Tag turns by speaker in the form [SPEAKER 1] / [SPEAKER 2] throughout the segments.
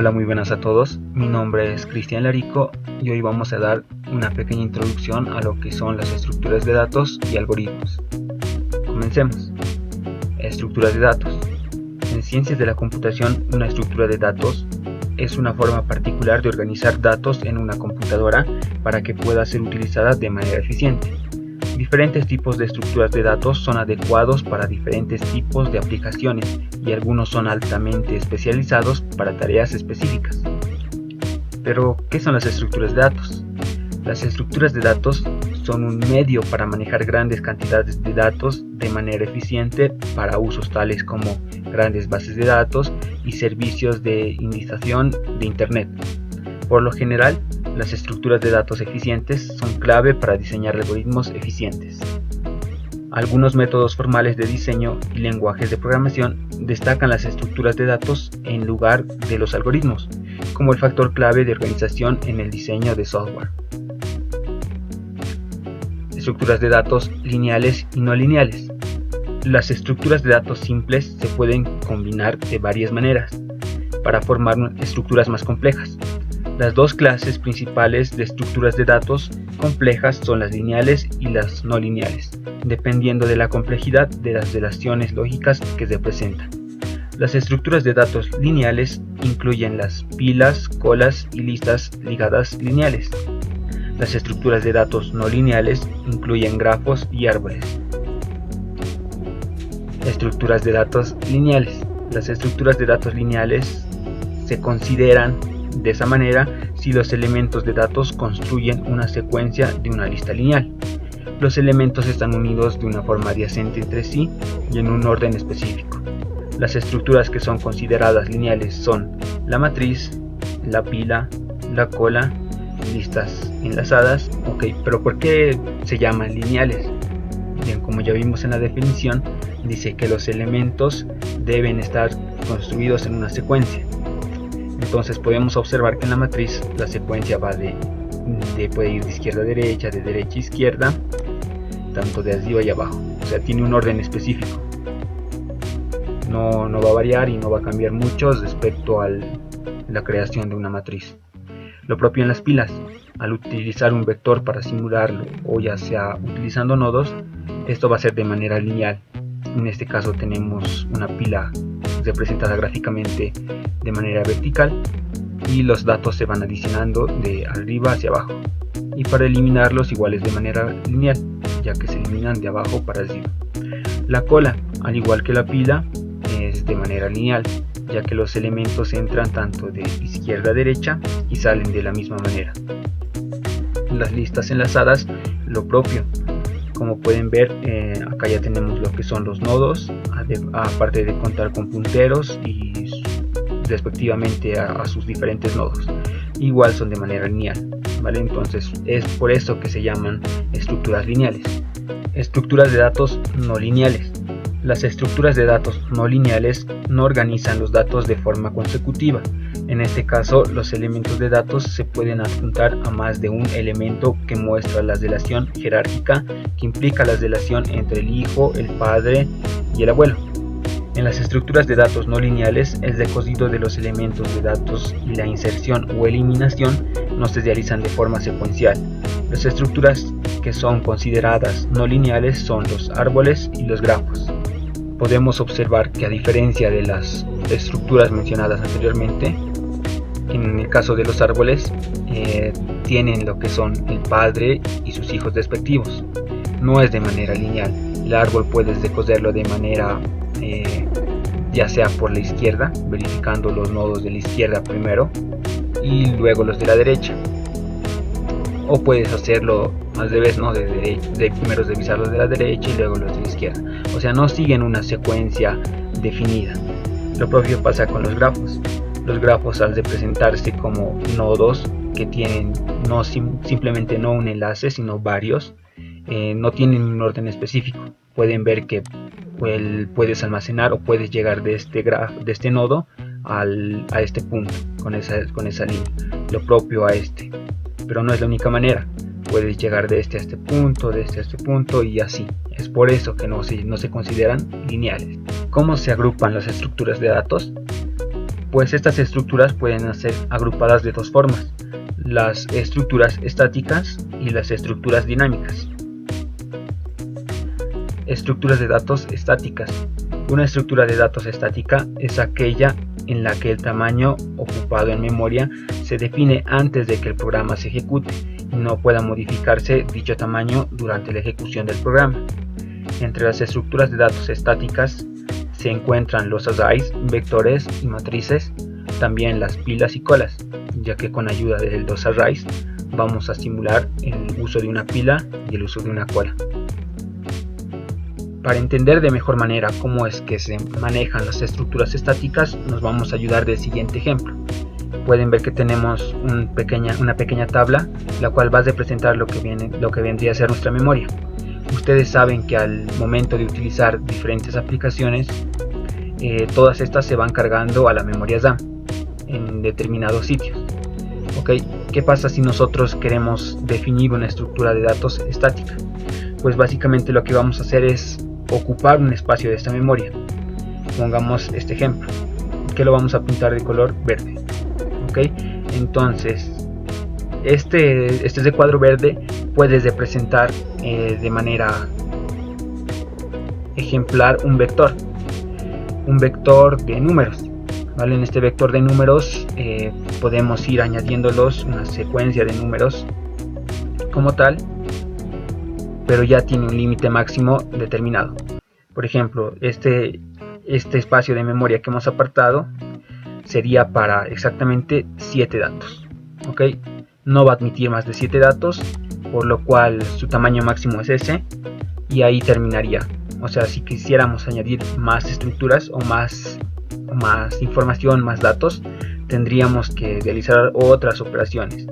[SPEAKER 1] Hola, muy buenas a todos. Mi nombre es Cristian Larico y hoy vamos a dar una pequeña introducción a lo que son las estructuras de datos y algoritmos. Comencemos. Estructuras de datos. En ciencias de la computación, una estructura de datos es una forma particular de organizar datos en una computadora para que pueda ser utilizada de manera eficiente. Diferentes tipos de estructuras de datos son adecuados para diferentes tipos de aplicaciones y algunos son altamente especializados para tareas específicas. Pero, ¿qué son las estructuras de datos? Las estructuras de datos son un medio para manejar grandes cantidades de datos de manera eficiente para usos tales como grandes bases de datos y servicios de indexación de Internet. Por lo general, las estructuras de datos eficientes son clave para diseñar algoritmos eficientes. Algunos métodos formales de diseño y lenguajes de programación destacan las estructuras de datos en lugar de los algoritmos, como el factor clave de organización en el diseño de software. Estructuras de datos lineales y no lineales. Las estructuras de datos simples se pueden combinar de varias maneras para formar estructuras más complejas. Las dos clases principales de estructuras de datos complejas son las lineales y las no lineales, dependiendo de la complejidad de las relaciones lógicas que se presentan. Las estructuras de datos lineales incluyen las pilas, colas y listas ligadas lineales. Las estructuras de datos no lineales incluyen grafos y árboles. Estructuras de datos lineales. Las estructuras de datos lineales se consideran de esa manera si los elementos de datos construyen una secuencia de una lista lineal. Los elementos están unidos de una forma adyacente entre sí y en un orden específico. Las estructuras que son consideradas lineales son la matriz, la pila, la cola, listas enlazadas. Pero ¿por qué se llaman lineales? Bien, como ya vimos en la definición, dice que los elementos deben estar construidos en una secuencia. Entonces podemos observar que en la matriz la secuencia va puede ir de izquierda a derecha, de derecha a izquierda, tanto de arriba y abajo. O sea, tiene un orden específico. No va a variar y no va a cambiar mucho respecto a la creación de una matriz. Lo propio en las pilas. Al utilizar un vector para simularlo o ya sea utilizando nodos, esto va a ser de manera lineal. En este caso tenemos una pila representada gráficamente de manera vertical y los datos se van adicionando de arriba hacia abajo, y para eliminarlos igual es de manera lineal, ya que se eliminan de abajo para arriba. La cola, al igual que la pila, es de manera lineal, ya que los elementos entran tanto de izquierda a derecha y salen de la misma manera. Las listas enlazadas, lo propio. Como pueden ver, acá ya tenemos lo que son los nodos, aparte de contar con punteros y respectivamente a sus diferentes nodos. Igual son de manera lineal, ¿vale? Entonces es por eso que se llaman estructuras lineales. Estructuras de datos no lineales. Las estructuras de datos no lineales no organizan los datos de forma consecutiva. En este caso, los elementos de datos se pueden adjuntar a más de un elemento que muestra la relación jerárquica que implica la relación entre el hijo, el padre y el abuelo. En las estructuras de datos no lineales, el recocido de los elementos de datos y la inserción o eliminación no se realizan de forma secuencial. Las estructuras que son consideradas no lineales son los árboles y los grafos. Podemos observar que, a diferencia de las estructuras mencionadas anteriormente, en el caso de los árboles tienen lo que son el padre y sus hijos respectivos. No es de manera lineal. El árbol puedes decoserlo de manera ya sea por la izquierda, verificando los nodos de la izquierda primero y luego los de la derecha, o puedes hacerlo al revés, ¿no? De primero revisar los de la derecha y luego los de la izquierda. O sea, no siguen una secuencia definida. Lo propio pasa con los grafos. Los grafos, al representarse como nodos que tienen simplemente no un enlace sino varios, no tienen un orden específico. Pueden ver que puedes almacenar o puedes llegar de este nodo a este punto con esa línea. Lo propio a este. Pero no es la única manera. Puedes llegar de este a este punto, de este a este punto y así. Es por eso que no se consideran lineales. ¿Cómo se agrupan las estructuras de datos? Pues estas estructuras pueden ser agrupadas de dos formas: las estructuras estáticas y las estructuras dinámicas. Estructuras de datos estáticas. Una estructura de datos estática es aquella en la que el tamaño ocupado en memoria se define antes de que el programa se ejecute y no pueda modificarse dicho tamaño durante la ejecución del programa. Entre las estructuras de datos estáticas se encuentran los arrays, vectores y matrices, también las pilas y colas, ya que con ayuda de los arrays vamos a simular el uso de una pila y el uso de una cola. Para entender de mejor manera cómo es que se manejan las estructuras estáticas, nos vamos a ayudar del siguiente ejemplo. Pueden ver que tenemos una pequeña tabla, la cual va a representar lo que vendría a ser nuestra memoria. Ustedes saben que al momento de utilizar diferentes aplicaciones, todas estas se van cargando a la memoria RAM en determinados sitios. ¿Qué pasa si nosotros queremos definir una estructura de datos estática? Pues básicamente lo que vamos a hacer es ocupar un espacio de esta memoria. Pongamos este ejemplo, que lo vamos a pintar de color verde. Entonces este recuadro verde puede representar de manera ejemplar un vector de números. En este vector de números podemos ir añadiéndolos una secuencia de números como tal, pero ya tiene un límite máximo determinado. Por ejemplo, este espacio de memoria que hemos apartado sería para exactamente 7 datos. No va a admitir más de 7 datos, por lo cual su tamaño máximo es ese, y ahí terminaría. O sea, si quisiéramos añadir más estructuras o más información, más datos, tendríamos que realizar otras operaciones,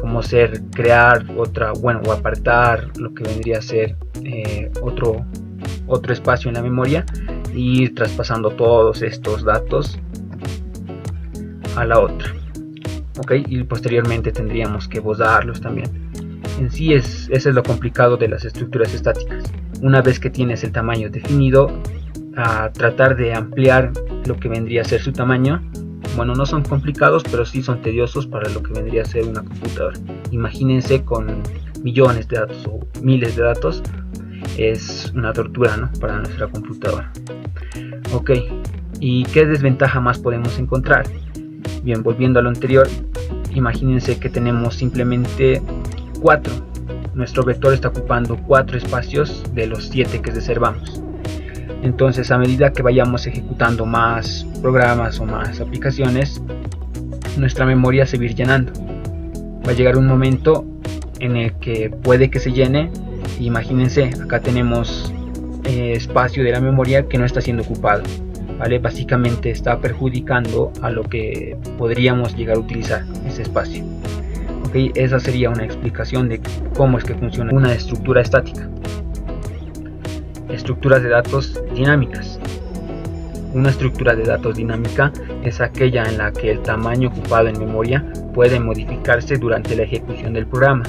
[SPEAKER 1] como ser crear o apartar lo que vendría a ser otro espacio en la memoria e ir traspasando todos estos datos a la otra. Y posteriormente tendríamos que borrarlos también. En sí eso es lo complicado de las estructuras estáticas. Una vez que tienes el tamaño definido, a tratar de ampliar lo que vendría a ser su tamaño, no son complicados, pero sí son tediosos para lo que vendría a ser una computadora. Imagínense con millones de datos o miles de datos, es una tortura, ¿no?, para nuestra computadora. ¿Y qué desventaja más podemos encontrar? Bien, volviendo a lo anterior, imagínense que tenemos simplemente 4. Nuestro vector está ocupando 4 espacios de los 7 que reservamos. Entonces, a medida que vayamos ejecutando más programas o más aplicaciones, nuestra memoria se va a ir llenando. Va a llegar un momento en el que puede que se llene. Imagínense, acá tenemos espacio de la memoria que no está siendo ocupado. Básicamente está perjudicando a lo que podríamos llegar a utilizar ese espacio. Esa sería una explicación de cómo es que funciona una estructura estática. Estructuras de datos dinámicas. Una estructura de datos dinámica es aquella en la que el tamaño ocupado en memoria puede modificarse durante la ejecución del programa.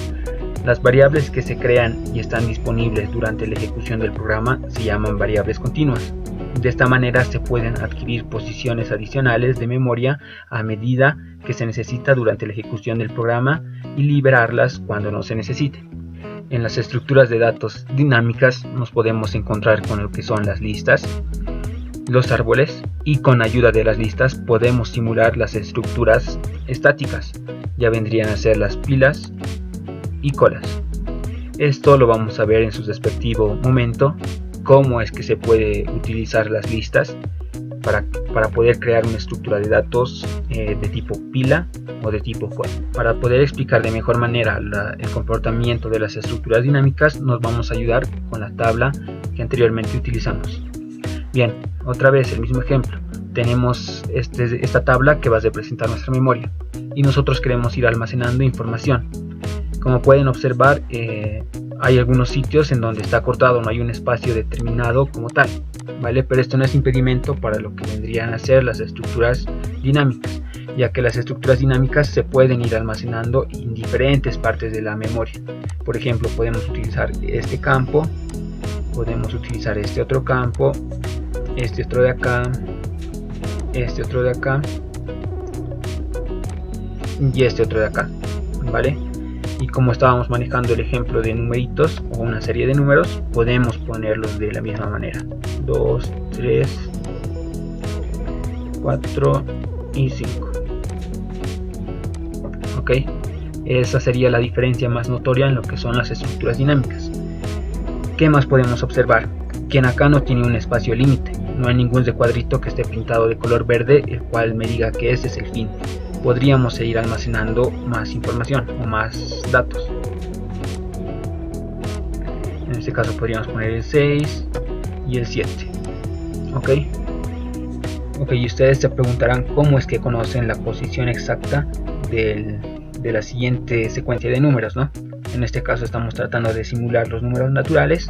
[SPEAKER 1] Las variables que se crean y están disponibles durante la ejecución del programa se llaman variables continuas. De esta manera se pueden adquirir posiciones adicionales de memoria a medida que se necesita durante la ejecución del programa y liberarlas cuando no se necesite. En las estructuras de datos dinámicas nos podemos encontrar con lo que son las listas, los árboles, y con ayuda de las listas podemos simular las estructuras estáticas. Ya vendrían a ser las pilas y colas. Esto lo vamos a ver en su respectivo momento, cómo es que se puede utilizar las listas para poder crear una estructura de datos de tipo pila o de tipo cola. Para poder explicar de mejor manera el comportamiento de las estructuras dinámicas, nos vamos a ayudar con la tabla que anteriormente utilizamos. Bien, otra vez el mismo ejemplo. Tenemos esta tabla que va a representar nuestra memoria y nosotros queremos ir almacenando información. Como pueden observar, hay algunos sitios en donde está cortado, no hay un espacio determinado como tal, pero esto no es impedimento para lo que vendrían a ser las estructuras dinámicas, ya que las estructuras dinámicas se pueden ir almacenando en diferentes partes de la memoria. Por ejemplo, podemos utilizar este campo, podemos utilizar este otro campo, este otro de acá, este otro de acá y este otro de acá, ¿vale? Y como estábamos manejando el ejemplo de numeritos o una serie de números, podemos ponerlos de la misma manera: 2, 3, 4 y 5. Ok, esa sería la diferencia más notoria en lo que son las estructuras dinámicas. ¿Qué más podemos observar? Que en acá no tiene un espacio límite, no hay ningún recuadrito que esté pintado de color verde el cual me diga que ese es el fin. Podríamos seguir almacenando más información o más datos. En este caso podríamos poner el 6 y el 7. Ok, y ustedes se preguntarán cómo es que conocen la posición exacta de la siguiente secuencia de números, ¿no? En este caso estamos tratando de simular los números naturales,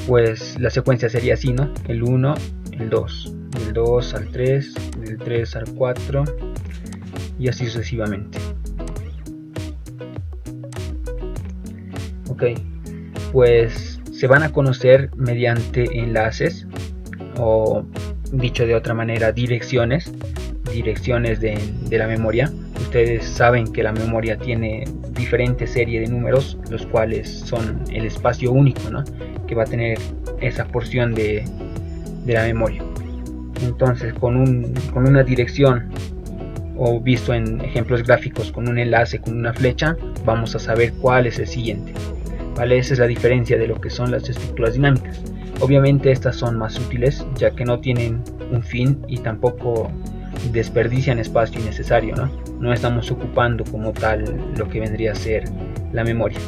[SPEAKER 1] pues la secuencia sería así, ¿no? El 1, el 2, del 2 al 3, del 3 al 4 y así sucesivamente. Ok, pues se van a conocer mediante enlaces, o dicho de otra manera, direcciones de la memoria. Ustedes saben que la memoria tiene diferentes series de números, los cuales son el espacio único, ¿no?, que va a tener esa porción de la memoria. Entonces con una dirección, o visto en ejemplos gráficos con un enlace, con una flecha, vamos a saber cuál es el siguiente, ¿vale? Esa es la diferencia de lo que son las estructuras dinámicas. Obviamente estas son más útiles, ya que no tienen un fin y tampoco desperdician espacio innecesario, ¿no? No estamos ocupando como tal lo que vendría a ser la memoria.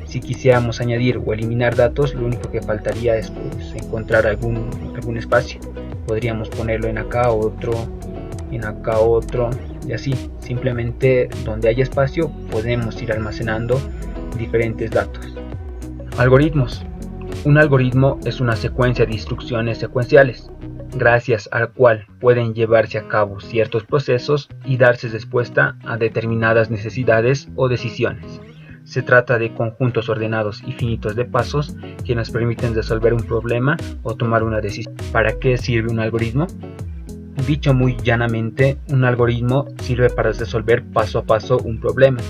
[SPEAKER 1] Si quisiéramos añadir o eliminar datos, lo único que faltaría es pues encontrar algún espacio. Podríamos ponerlo en acá otro, en acá otro, y así. Simplemente donde haya espacio podemos ir almacenando diferentes datos. Algoritmos. Un algoritmo es una secuencia de instrucciones secuenciales, gracias al cual pueden llevarse a cabo ciertos procesos y darse respuesta a determinadas necesidades o decisiones. Se trata de conjuntos ordenados y finitos de pasos que nos permiten resolver un problema o tomar una decisión. ¿Para qué sirve un algoritmo? Dicho muy llanamente, un algoritmo sirve para resolver paso a paso un problema.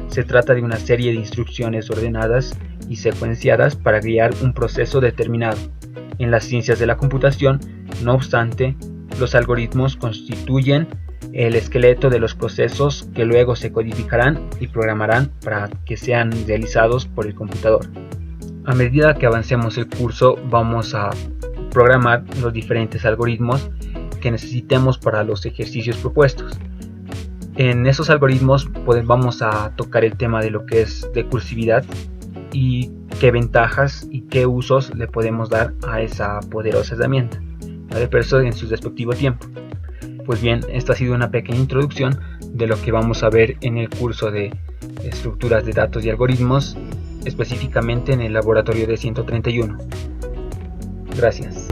[SPEAKER 1] Se trata de una serie de instrucciones ordenadas y secuenciadas para guiar un proceso determinado. En las ciencias de la computación, no obstante, los algoritmos constituyen el esqueleto de los procesos que luego se codificarán y programarán para que sean realizados por el computador. A medida que avancemos el curso, vamos a programar los diferentes algoritmos que necesitemos para los ejercicios propuestos. En esos algoritmos vamos a tocar el tema de lo que es recursividad y qué ventajas y qué usos le podemos dar a esa poderosa herramienta, ¿vale? Pero eso en su respectivo tiempo. Pues bien, esta ha sido una pequeña introducción de lo que vamos a ver en el curso de estructuras de datos y algoritmos, específicamente en el laboratorio de 131. Gracias.